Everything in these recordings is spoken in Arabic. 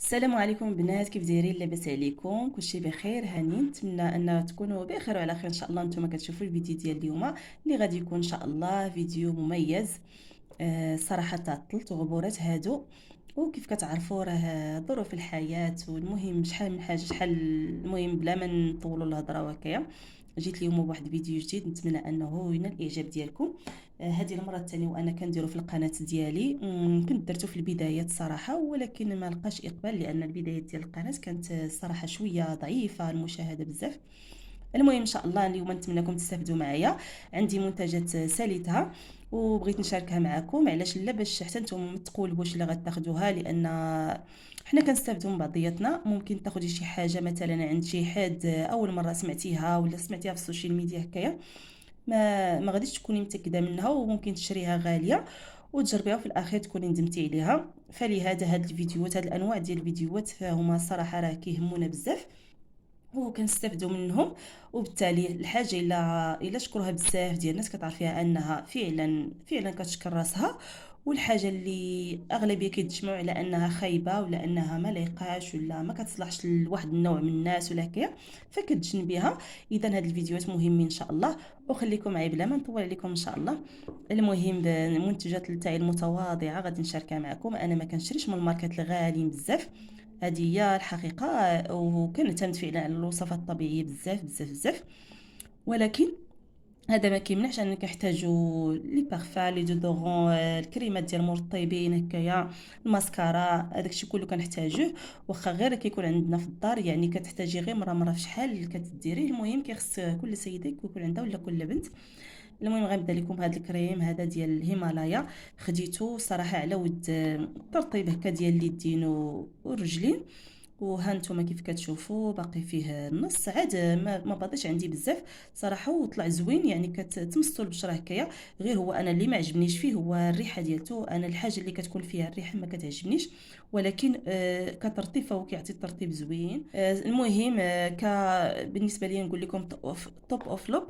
السلام عليكم البنات، كيف دايرين؟ لاباس عليكم؟ كلشي بخير هانين؟ نتمنى ان تكونوا بخير وعلى خير ان شاء الله. نتوما كتشوفوا الفيديو ديال اليوم اللي غادي يكون ان شاء الله فيديو مميز. صراحه تعطلت وغبورات هادو، وكيف كتعرفوا راه ظروف الحياه، والمهم شحال من حاجه شحال. المهم بلا ما نطولوا الهضره وهكايا، جيت اليوم بواحد الفيديو جديد نتمنى انه ينال الاعجاب ديالكم. هذه المره الثانيه وانا كنديرو في القناه ديالي. كنت درتو في البدايات صراحه، ولكن ما لقاش اقبال لان البدايات ديال القناه كانت صراحه شويه ضعيفه المشاهده بزاف. المهم ان شاء الله اليوم نتمنىكم تستافدوا معايا. عندي منتجات ساليتها وبغيت نشاركها معكم، علاش لا؟ باش حتى نتوما ما تقولوش اللي غتاخذوها، لان حنا كنستافدوا من بعضياتنا. ممكن تاخذي شي حاجه مثلا عند شي حد اول مره سمعتيها ولا سمعتيها في السوشيال ميديا هكايا، ما غاديش تكوني متاكده منها، وممكن تشريها غاليه وتجربيها وفي الاخير تكوني ندمتي عليها. فلهذا هاد الفيديوهات، هاد الانواع ديال الفيديوهات فهما صراحه راه كيهمونا بزاف وكنستافدوا منهم. وبالتالي الحاجه الا شكروها بزاف ديال الناس كتعرفيها انها فعلا كتشكر راسها، والحاجه اللي اغلبيه كيتجمعوا على انها خايبه ولا انها ما لايقاش ولا ما كتصلحش لواحد النوع من الناس ولا هكايا فكتجنبيها. اذا هاد الفيديوهات مهمين ان شاء الله، وخليكم معايا بلا ما نطول عليكم ان شاء الله. المهم المنتجات تاعي المتواضعه غادي نشاركها معكم. انا ما كنشريش من الماركات الغاليين بزاف، هذه هي الحقيقه. وكنعتمد فعلا على الوصفات الطبيعيه بزاف بزاف بزاف، ولكن هذا ما كيمنعش اننا كنحتاجوا لي بارفان، لي دودورون، الكريمات ديال المرطبين هكايا، الماسكارا، هذاك الشيء كله كنحتاجوه. واخا غير كيكون عندنا في الدار، يعني كتحتاجي غير مره في شحال كتديريه. المهم كيخص كل سيده يكون عندها ولا كل بنت. المهم غنبدا لكم بهذا الكريم هذا ديال الهيمالايا. خديته صراحه على ود الترطيب هكا ديال اليدين والرجلين. وها نتوما كيف كتشوفوا باقي فيه النص عاد ما باقيش عندي بزاف صراحه، وطلع زوين يعني كتمسطوا البشره هكايا. غير هو انا اللي ما عجبنيش فيه هو الريحه ديالته. انا الحاجه اللي كتكون فيها الريحه ما كتعجبنيش، ولكن كترطيب فهو كيعطي ترطيب زوين. المهم بالنسبه لي نقول لكم توب اوف لوب.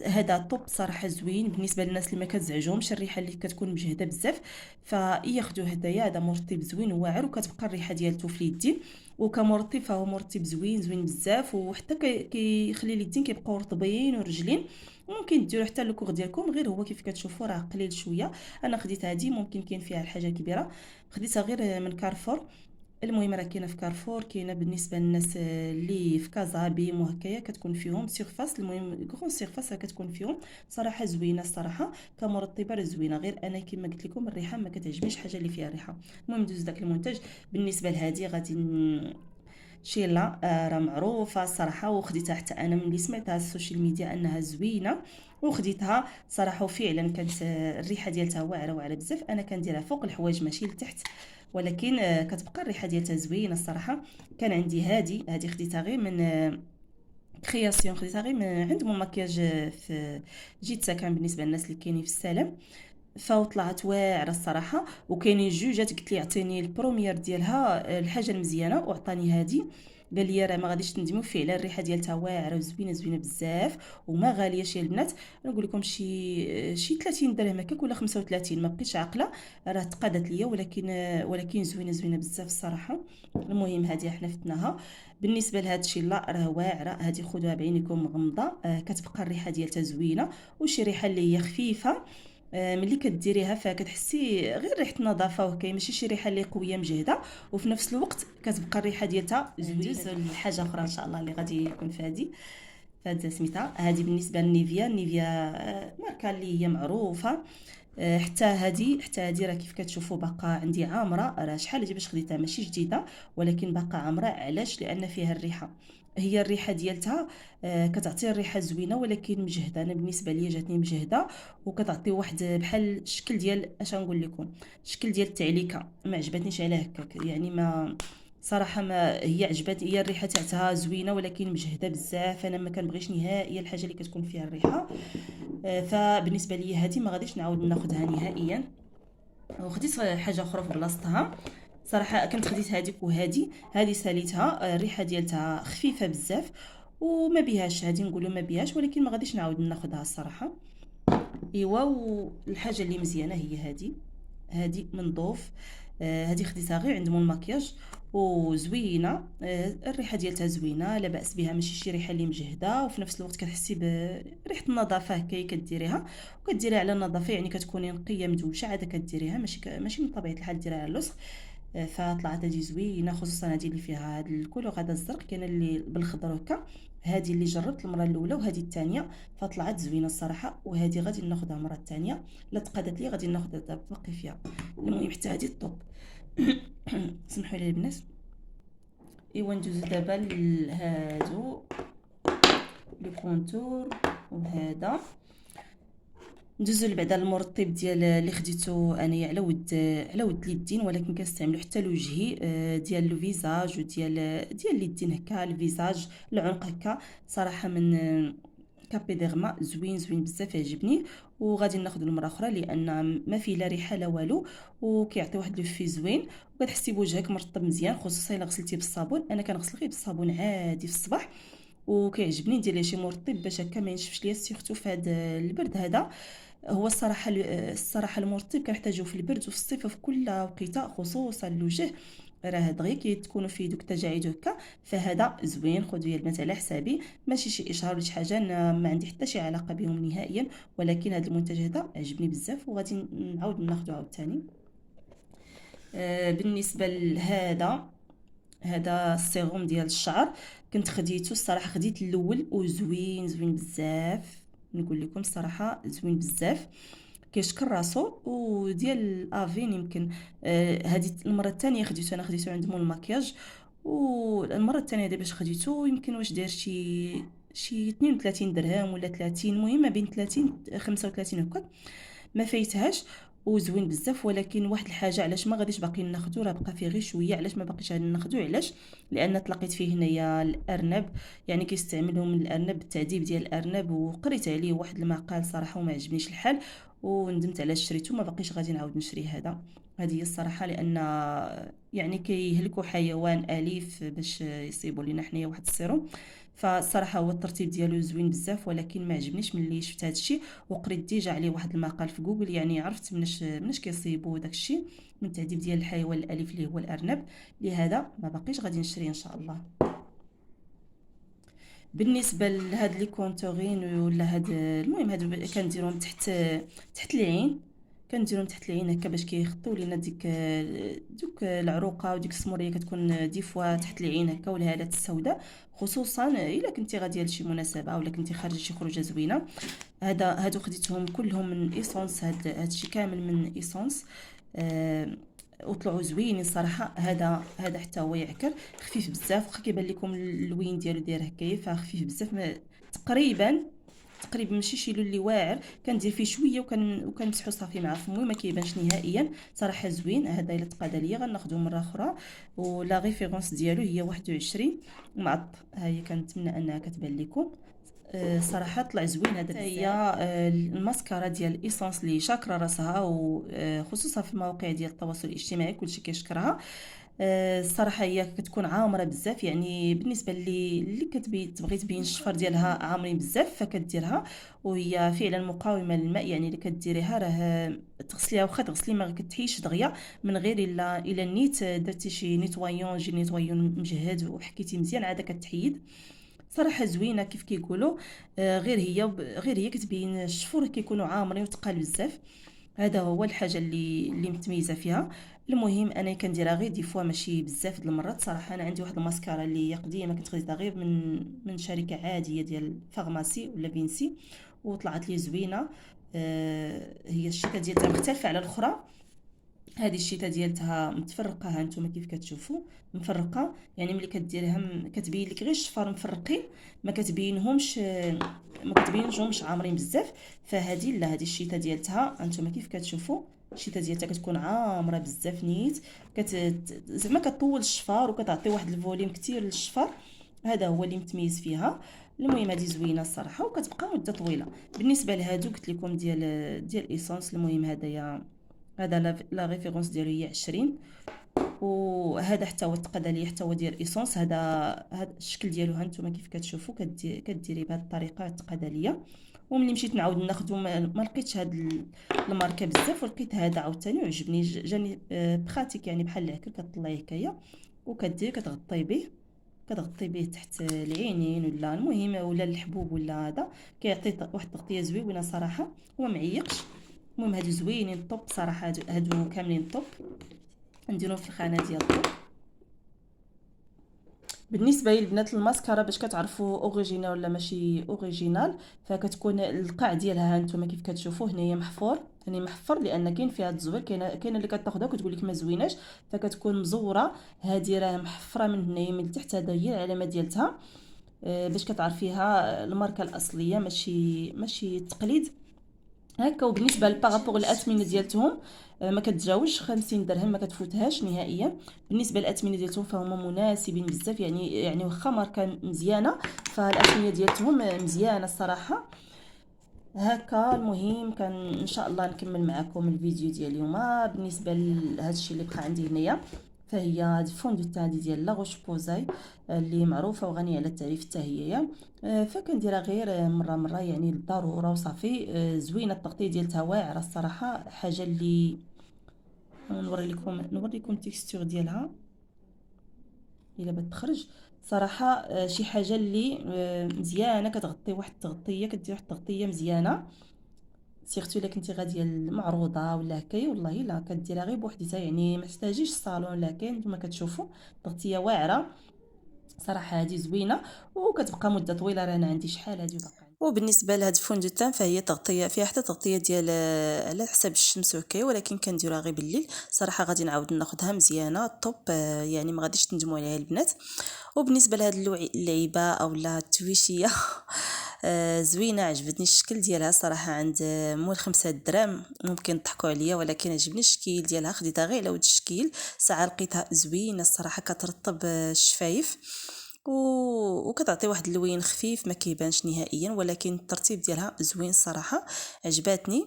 هذا توب صراحه زوين بالنسبه للناس اللي ما كتزعجهمش الريحه اللي كتكون مجهده بزاف، فياخذوا هدايا. هذا مرطب زوين وواعر وكتبقى الريحه ديالته في اليدين. وكمرطب فهو مرطب زوين زوين بزاف، وحتى كيخلي اليدين كيبقاو رطبين ورجلين. ممكن ديروا حتى الكوغ ديالكم، غير هو كيف كتشوفوا راه قليل شويه. انا خديت هذه، ممكن كاين فيها الحاجه كبيره، خديتها غير من كارفور. المهم راه كاينه في كارفور، كاينه بالنسبه للناس اللي في كازا بيم وهكايا كتكون فيهم سيرفاس. المهم كون سيرفاس كتكون فيهم صراحه زوينه الصراحه كمرطبه، راه زوينه. غير انا كما قلت لكم الريحه ما كتعجبنيش حاجه اللي فيها ريحه. المهم ندوز داك المنتج. بالنسبه لهذه غادي شيلا، راه معروفه الصراحه، وخديتها حتى انا ملي سمعتها على السوشيال ميديا انها زوينه وخديتها صراحه. وفعلا كانت الريحه ديالتها واعره واعره بزاف. انا كنديرها فوق الحوايج ماشي لتحت، ولكن كتبقى الريحه ديالتها زوينه الصراحه. كان عندي هذه خديتها غير من كرياسيون، خديتها غير من عند مون مكياج في جيت ساكن بالنسبه للناس اللي كاينين في السلام. فطلعت واعره الصراحه. وكاينين جوجات قلت لي اعطيني البروميير ديالها الحاجه المزيانه وعطاني هذه. قال لي راه ما غاديش تندموا فعلا، الريحه ديالتها واعره وزوينه زوينه بزاف وما غاليه شي البنات. نقول لكم شي 30 درهم هكاك ولا 35، ما بقيتش عاقله، راه تقادت ليا، ولكن زوينه زوينه بزاف الصراحه. المهم هذه حنا فتناها. بالنسبه لهذا الشيء لا راه واعره، هذه خذوها بعينكم مغمضه. كتبقى الريحه ديالتها زوينه، وشي ريحه اللي هي خفيفه. ملي كديريها فكتحسي غير ريحه النظافه وهكايا، ماشي شي ريحه اللي قويه مجهده، وفي نفس الوقت كتبقى الريحه ديالها زوينه. ندوز لحاجه اخرى ان شاء الله اللي غادي يكون في هذه فهاد سميتها. هذه بالنسبه لنيفيا ماركه اللي هي معروفه. حتى هذه راه كيف كتشوفوا باقا عندي عامره. راه شحال هادي باش خديتها ماشي جديده، ولكن باقا عامره. علاش؟ لان فيها الريحه، هي الريحه ديالتها كتعطي الريحه زوينه ولكن مجهده. انا بالنسبه لي جاتني مجهده، وكتعطي واحد بحال الشكل ديال اش نقول لكم، الشكل ديال التعليكه. ما عجبتنيش على هكاك يعني، ما صراحه ما هي عجبتني. هي الريحه تاعتها زوينه ولكن مجهده بزاف. انا ما كنبغيش نهائيا الحاجه اللي كتكون فيها الريحه. فبالنسبه لي هذه ما غاديش نعاود ناخذها نهائيا. وخديت حاجه اخرى في بلاصتها صراحه. كنت خديت هذيك هذه ساليتها، الريحه ديالتها خفيفه بزاف وما بيهاش. هذه نقولوا ما بيهاش، ولكن ما غاديش نعاود ناخذها الصراحه. ايوا والحاجه اللي مزيانه هي هذه من ضوف. هذه خديتها غير عند مول الماكياج وزوينه. الريحه ديالتها زوينه، لا باس بها، ماشي شي ريحه اللي مجهده، وفي نفس الوقت كتحسي بريحه النظافه هكايا كديريها، وكديريها على النظافه، يعني كتكوني نقيه مدوشه عاد كديريها، ماشي من طبيعه الحال ديريها على اللصق. فطلعت هذه زوينه، خصوصا هذه اللي فيها هذا الكولور هذا الزرق، كاينه اللي بالخضر هكا. هذه اللي جربت المره الاولى وهذه الثانيه، فطلعت زوينه الصراحه، وهذه غادي ناخذها المره الثانيه، لا تقادت لي غادي ناخذها باقي فيها. المهم حتى هذه الطوب. سمحوا لي البنات. ايوا ندوزو دابا لهادو لو كونتور، وهذا ندوزو لبعدا المرطب ديال اللي خديتو انايا على ود اليدين، ولكن كنستعملو حتى لوجهي، ديال لو فيزاج وديال اليدين هكا، الفيزاج العنق هكا، صراحه من كابي ديرما، زوين بزاف يعجبني. وغادي ناخذ المره اخرى لان ما فيه لا ريحه لا والو، وكيعطي واحد لو في زوين، وكتحسي بوجهك مرطب مزيان، خصوصا الا غسلتي بالصابون. انا كنغسل غير بالصابون عادي في الصباح، وكيعجبني ندير ليه شي مرطب باش هكا ما ينشفش ليا، سيرتو في هذا البرد هذا. هو الصراحه المرطب كنحتاجوه في البرد وفي الصيف وفي كل وقيته، خصوصا الوجه، راه دغيا كتكونوا فيه دوك التجاعيد هكا. فهذا زوين، خذوا يا البنات على حسابي، ماشي شي اشهار ولا شي حاجه، أنا ما عندي حتى شي علاقه بهم نهائيا، ولكن هذا المنتج هذا عجبني بزاف، وغادي نعاود ناخذه عاوتاني. بالنسبه لهذا، هذا السيروم ديال الشعر، كنت خديته الصراحه، خديت الاول وزوين بزاف، نقول لكم الصراحه زوين بزاف، كيشكر راسو. وديال افين يمكن هذه المره الثانيه خديته، انا خديته عند مول الماكياج، والمره الثانيه دابا باش خديته يمكن واش داير شي 32 درهم ولا 30، المهم ما بين 30 35 هكا، ما فايتهاش، وزوين بزاف. ولكن واحد الحاجه علاش ما غاديش باقي ناخذو، راه بقى فيه غير شويه، علاش ما باقيش غادي ناخذو؟ علاش؟ لان تلقيت فيه هنايا الارنب، يعني كيستعملوا من الارنب، التعذيب ديال الارنب، وقريت عليه واحد المقال صراحه وما عجبنيش الحال، وندمت على شريته، ما باقيش غادي نعاود نشري هذا. هذه هي الصراحه، لان يعني كيهلكوا حيوان اليف باش يصيبوا لنا حنايا واحد السيروم. فالصراحه هو الترتيب ديالو زوين بزاف، ولكن ما عجبنيش ملي شفت هذا الشيء، وقريت ديجا عليه واحد المقال في جوجل، يعني عرفت مناش كيصيبوا داك الشيء من التعذيب ديال الحيوان الاليف اللي هو الارنب. لهذا ما باقيش غادي نشري ان شاء الله. بالنسبه لهاد لي كونتورين ولا هاد، المهم هادو كنديرهم تحت العين، كنديرهم تحت العين هكا باش كيخطيو لينا دوك العروقه وديك السموريه كتكون دي فوا تحت العين هكا، والهالات السوداء، خصوصا الا كنتي غاديه لشي مناسبه ولا كنتي خارجه شي خروجه زوينه. هادو خديتهم كلهم من ايسونس، هادشي كامل من ايسونس. آه وطلعوا زوينين صراحه. هذا حتى هو يعكر، خفيف بزاف، واخا كيبان لكم اللوين ديالو داير هكايا، فخفيف بزاف، تقريبا ماشي شي لون اللي واعر، كندير فيه شويه وكنمسحو صافي مع فمي، ما كيبانش نهائيا، صراحه زوين. هذا الا تقاد ليا غناخذه مره اخرى، ولا ريفيرونس ديالو هي 21 معط، ها هي كنتمنى انها كتبان لكم. صراحه طلع زوين هذا. هي الماسكارا ديال ايسونس اللي شاكره راسها، وخصوصا في المواقع ديال التواصل الاجتماعي كلشي كيشكرها. الصراحه هي كتكون عامره بزاف، يعني بالنسبه اللي تبغي تبين الشفر ديالها عامرين بزاف فكديرها، وهي فعلا مقاومه للماء، يعني اللي كديريها راه تغسليها، واخا تغسلي ما كتحيش دغيا، من غير الا نيت درتي شي نيتوايون، جي نيتوايون مجهد وحكيتي مزيان عاد كتحيد. صراحه زوينه كيف كيقولوا. غير هي كتبين الشفور كيكونوا عامرين وثقال بزاف. هذا هو الحاجه اللي متميزه فيها. المهم انا كنديرها غير دي فوا، ماشي بزاف د المرات. صراحه انا عندي واحد الماسكارا اللي هي قديمه، كنت خديتها غير من شركه عاديه ديال فارماسي ولا فينسي، وطلعت لي زوينه. هي الشيكه ديالها مختلفه على الاخرى. هذه الشيته ديالتها متفرقه، ها نتوما كيف كتشوفوا مفرقه، يعني ملي كديريها كتبين لك غير الشفار مفرقين، ما كتبينهمش ما كتبينهمش عامرين بزاف. فهذه لا، هذه الشيته ديالتها انتما كيف كتشوفوا، الشيته ديالتها كتكون عامره بزاف نيت، زعما كطول الشفار وكتعطي واحد الفوليوم كتير للشفار. هذا هو اللي متميز فيها. المهم هذه زوينه الصراحه وكتبقى مده طويله. بالنسبه لهادو قلت لكم ديال ايسونس، المهم هذا لا ريفيرونس ديالو هي 20. وهذا حتى هو التقاد ليا، حتى هو ديال ايسونس. هذا الشكل ديالو ها نتوما كيف كتشوفوا، كديري بهذه الطريقه التقاد ليا. وملي مشيت نعاود ناخذو ما لقيتش هاد الماركه بزاف، ولقيت هذا عاوتاني وعجبني، جاني براتيك يعني بحال العكر، كطلعيه هكايا وكدير كتغطي به تحت العينين ولا المهم ولا الحبوب ولا هذا، كيعطي واحد التغطيه زوينه صراحه، هو معيقش. المهم هادو زوينين طوب صراحه، هادو كاملين طوب، نديرهم في الخانه ديال الطوب. بالنسبه للبنات الماسكارا باش كتعرفوا اوريجينال ولا ماشي اوريجينال، فكتكون القاع ديالها هانتوما كيف كتشوفوا هنايا محفور، يعني محفر لان كاين فيها الزوير، كاينه اللي كتاخذها وكتقول لك ما زويناش، فكتكون مزوره. هذه راه محفره من هنايا من التحت، هذا هي العلامه ديالتها، باش كتعرفيها الماركه الاصليه ماشي التقليد هكا. وبالنسبه لبارابور الاثمنه ديالتهم، ما كتجاوزش 50 درهم، ما كتفوتهاش نهائيا. بالنسبه للاثمنه ديالتهم فهما مناسبين بزاف، يعني واخا ماركه مزيانه فالاثمنه ديالتهم مزيانه الصراحه. هكا المهم كان ان شاء الله نكمل معكم الفيديو ديال اليوم. بالنسبه لهذا الشيء اللي بقى عندي هنايا، فهي هاد الفوندو تاع ديال لا روش بوزاي، اللي معروفه وغنيه على التعريف حتى هي. فكنديرها غير مره مره يعني للضروره وصافي. زوينه التغطيه ديالتها واعره الصراحه، حاجه اللي نوريكم التكستور ديالها الا بغات تخرج صراحه. شي حاجه اللي مزيانه، كتغطي واحد التغطيه، كدير واحد التغطيه مزيانه، سيرتو الا كنتي غاديه المعروضه ولا هكايا، والله لا كديرها غير بوحديتها، يعني ما تحتاجيش الصالون. لكن نتوما كتشوفوا تغطيه واعره صراحه، هذه زوينه وكتبقى مده طويله، راه انا عندي شحال هذه باقا. وبالنسبه لهاد الفوندو تان فهي تغطيه فيها حتى تغطيه ديال على حساب الشمس وهكايا، ولكن كنديرها غير بالليل صراحه. غادي نعاود ناخذها مزيانه طوب، يعني ما غاديش تندموا عليها البنات. وبالنسبه لهاد اللعيبه او لا التويشيه زوينه، عجبتني الشكل ديالها صراحه، عند مول 5 دراهم. ممكن تضحكوا عليا ولكن عجبني الشكل ديالها، خديتها غير على ود الشكل، ساعه لقيتها زوينه الصراحه، كترطب الشفايف وكتعطي واحد اللوين خفيف ما كيبانش نهائيا، ولكن الترتيب ديالها زوين الصراحه، عجباتني.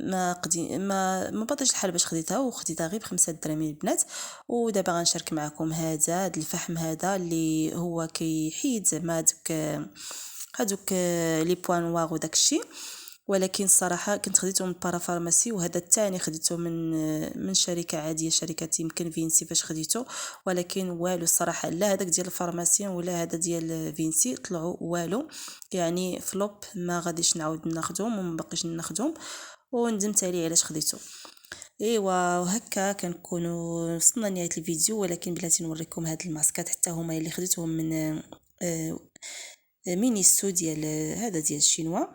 ما بطيش الحال باش خديتها غير ب5 دراهم البنات. ودابا غنشارك معكم هذا الفحم هذا اللي هو كيحيد زعما هادوك لي بوان نوار وداك الشيء، ولكن الصراحه كنت خديته من بارافارماسي، وهذا الثاني خديته من شركه عاديه، شركه يمكن فينسي فاش خديته، ولكن والو الصراحه، لا هذاك ديال الفارماسيان ولا هذا ديال فينسي طلعوا والو، يعني فلوب، ما غاديش نعاود ناخذهم وما باقيش ناخذهم، وندمت عليه علاش خديته. ايوا وهكا كنكونوا وصلنا لنهايه الفيديو، ولكن بلاتي نوريكم هاد الماسكات حتى هما اللي خديتهم من مينيسو ديال هذا ديال الشينوا.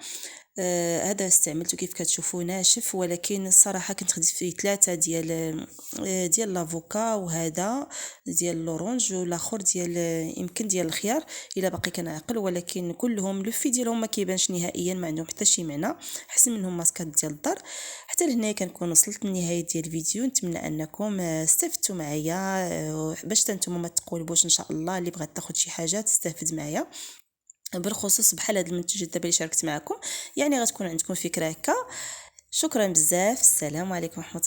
هذا استعملته كيف كتشوفوا ناشف، ولكن الصراحه كنت خديت فيه 3 ديال لافوكا، وهذا ديال لورانج، والاخر ديال يمكن ديال الخيار الا باقي كنعقل، ولكن كلهم لو في ديالهم ما كيبانش نهائيا، ما عندهم حتى شي معنى، احسن منهم ماسكات ديال الدار. حتى لهنا كنكون وصلت لنهايه ديال الفيديو، نتمنى انكم استفدتوا معايا، باش نتوما ما تقولوش ان شاء الله اللي بغات تاخذ شي حاجه تستافد معايا بالخصوص بحال هاد المنتوجات دابا اللي شاركت معكم، يعني غتكون عندكم فكره هكا. شكرا بزاف، السلام عليكم ورحمه الله.